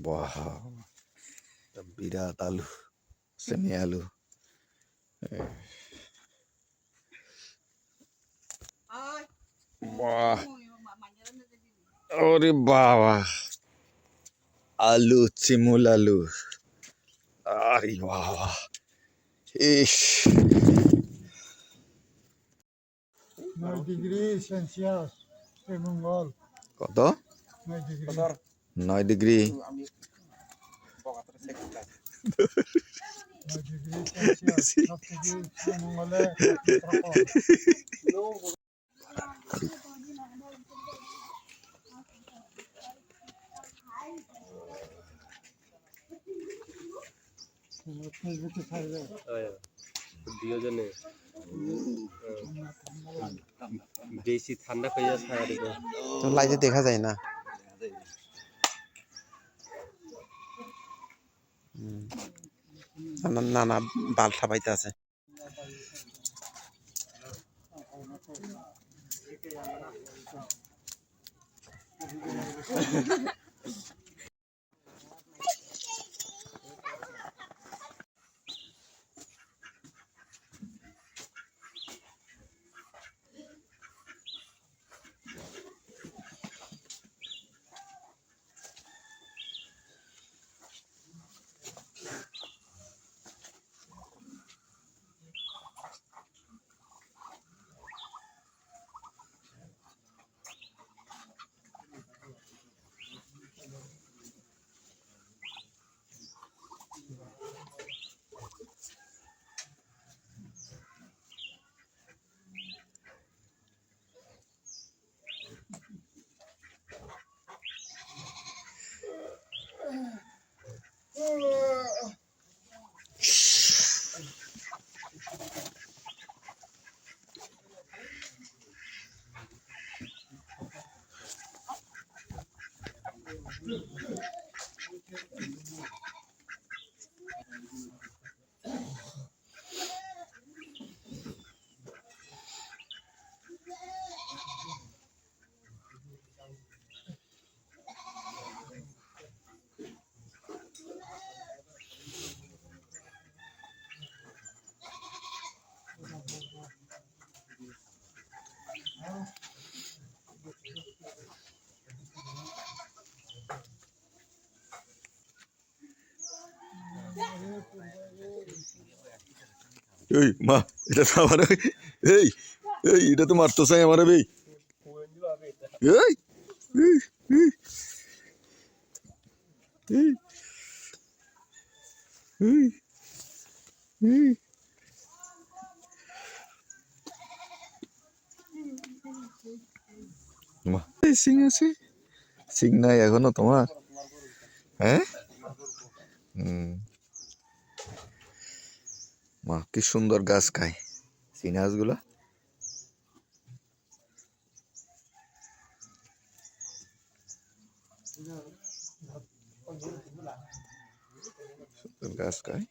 বাহ, বিরাট আলু, সেমি আলু। বাহ, ওরে বাবা, আলু, চিমুল আলু। আরে বাবা, ইস, 9 ডিগ্রি সেলসিয়াস মঙ্গল। কত? 9 ডিগ্রি। 9 ডিগ্রি। 9 ডিগ্রি সেলসিয়াস সবথেকে মঙ্গলে তাপমাত্রা কম। ফেসবুকে ছাড়বে দুজনে বেশি ঠান্ডা হয়ে যাচ্ছে। তো লাইটে দেখা যায় না। না না, বালটা পাইতে আছে। এই মা, এটা তো আমার, এই এই এটা তো মারতো চাই আমার। এই এই এই, এই, এই, এই। মা, এই সিং আছে? সিং নাই এখনো তোমার? হ্যাঁ, মা কি সুন্দর গাছ খায় সিং গাছগুলা। সুন্দর গাছ খায়।